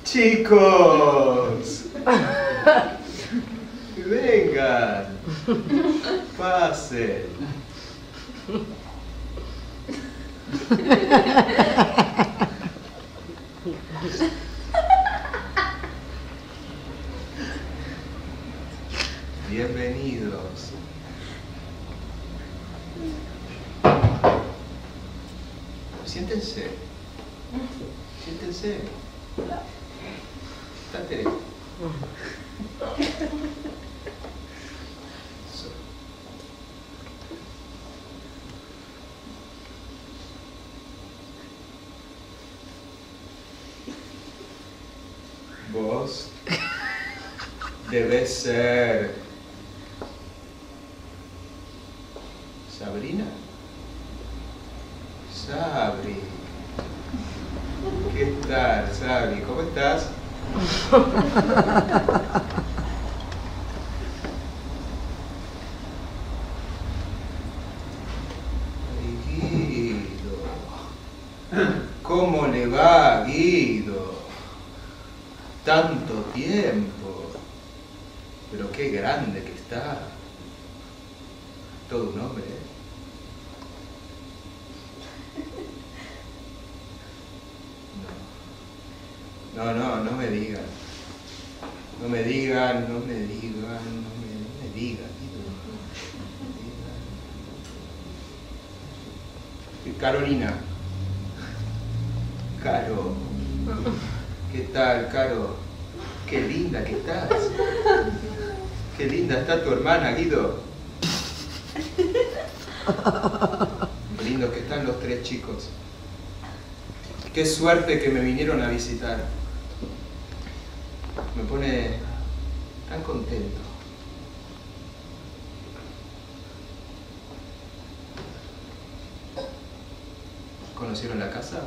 Chicos, vengan, pasen. Bienvenidos. Siéntense. Siéntense. Estate. Vos debes ser Sabrina. Sabri. ¿Qué tal, Sabri? ¿Cómo estás? Ay, Guido. ¿Cómo le va, Guido? Tanto tiempo. Pero qué grande que está. Todo un hombre, ¿eh? No me digan. No me digan. Carolina. Caro. ¿Qué tal, Caro? Qué linda que estás. Qué linda está tu hermana, Guido. Qué lindos que están los tres chicos. Qué suerte que me vinieron a visitar. Me pone tan contento. ¿Conocieron la casa?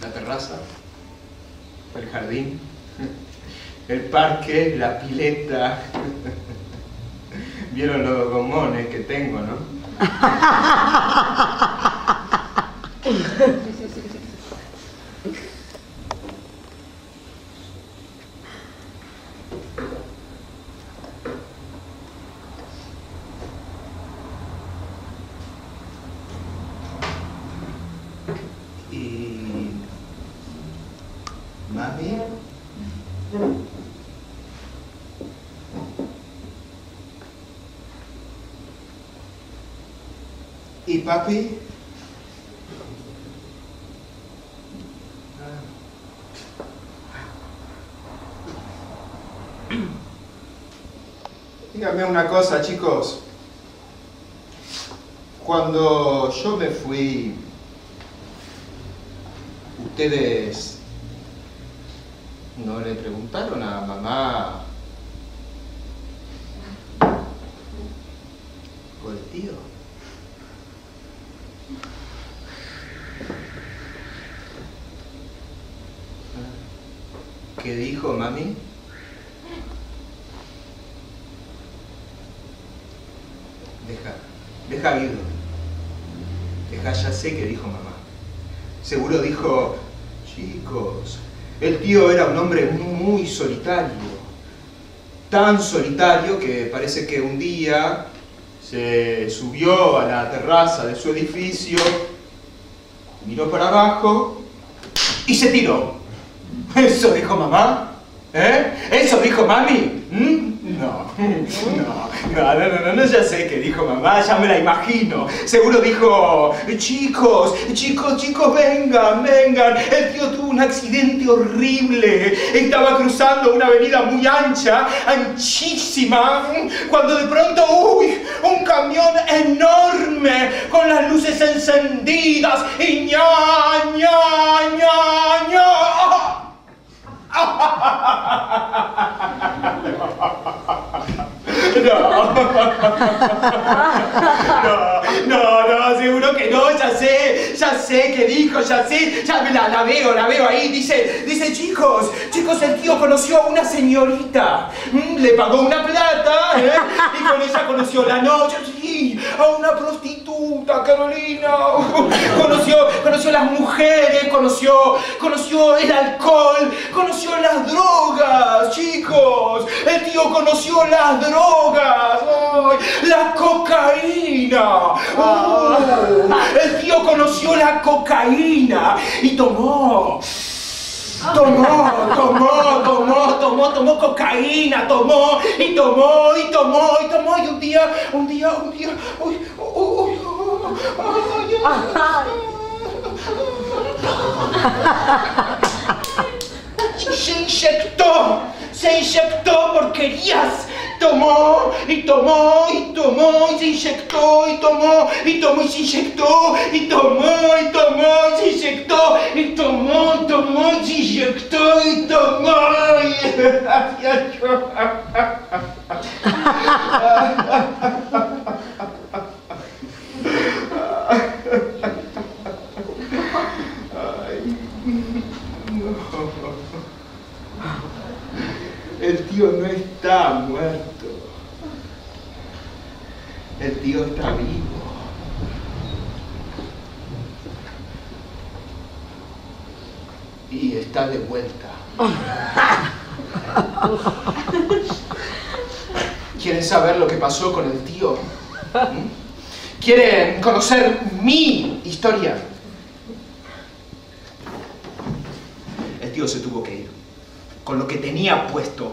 La terraza, el jardín, el parque, la pileta. Vieron los gomones que tengo, ¿no? Y... ¿Mami? ¿Y papi? Díganme una cosa, chicos. Cuando yo me fui, ¿ustedes no le preguntaron a mamá por el tío? ¿Qué dijo mami? Deja Guido. Deja, ya sé qué dijo mamá. Seguro dijo, chicos, el tío era un hombre muy solitario. Tan solitario que parece que un día se subió a la terraza de su edificio, miró para abajo y se tiró. ¿Eso dijo mamá? ¿Eh? ¿Eso dijo mami? No, ya sé qué dijo mamá, ya me la imagino. Seguro dijo, chicos, vengan. El tío tuvo un accidente horrible. Estaba cruzando una avenida muy ancha, anchísima, cuando de pronto, un camión enorme, con las luces encendidas y ña. No, seguro que no, ya sé qué dijo, ya sé, ya la veo ahí, dice, chicos, el tío conoció a una señorita, le pagó una plata, y con ella conoció la noche, sí, a una prostituta, Carolina, conoció las mujeres, conoció el alcohol, conoció las drogas, chicos, el tío conoció las drogas, la cocaína, el tío conoció la cocaína y tomó cocaína, y un día, se inyectó porquerías, tomó, y se inyectó, y se inyectó, y se inyectó, y se inyectó, y tomó. El tío no está muerto. El tío está vivo. Y está de vuelta. ¿Quieren saber lo que pasó con el tío? ¿Quieren conocer mi historia? El tío se tuvo que ir. Con lo que tenía puesto.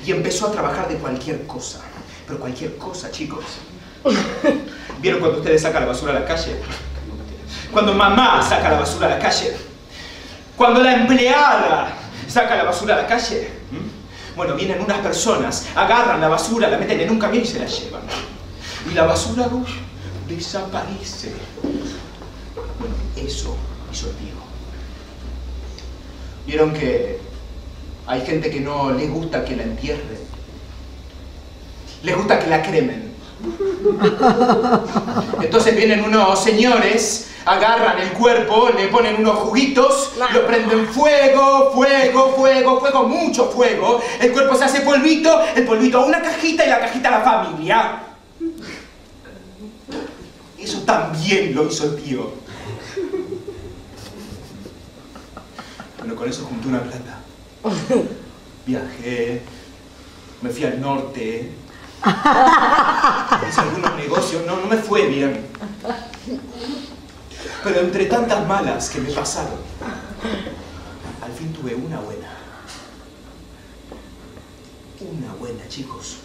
Y empezó a trabajar de cualquier cosa. Pero cualquier cosa, chicos. ¿Vieron cuando ustedes sacan la basura a la calle? Cuando mamá saca la basura a la calle. Cuando la empleada saca la basura a la calle. Bueno, vienen unas personas, agarran la basura, la meten en un camión y se la llevan. Y la basura desaparece. Bueno, eso hizo el tío. Vieron que hay gente que no le gusta que la entierren. Les gusta que la cremen. Entonces vienen unos señores, agarran el cuerpo, le ponen unos juguitos, lo prenden fuego, mucho fuego. El cuerpo se hace polvito, el polvito a una cajita y la cajita a la familia. Eso también lo hizo el tío. Bueno, con eso junté una plata. Viajé, me fui al norte, hice algunos negocios, no me fue bien. Pero entre tantas malas que me pasaron, al fin tuve una buena. Una buena, chicos.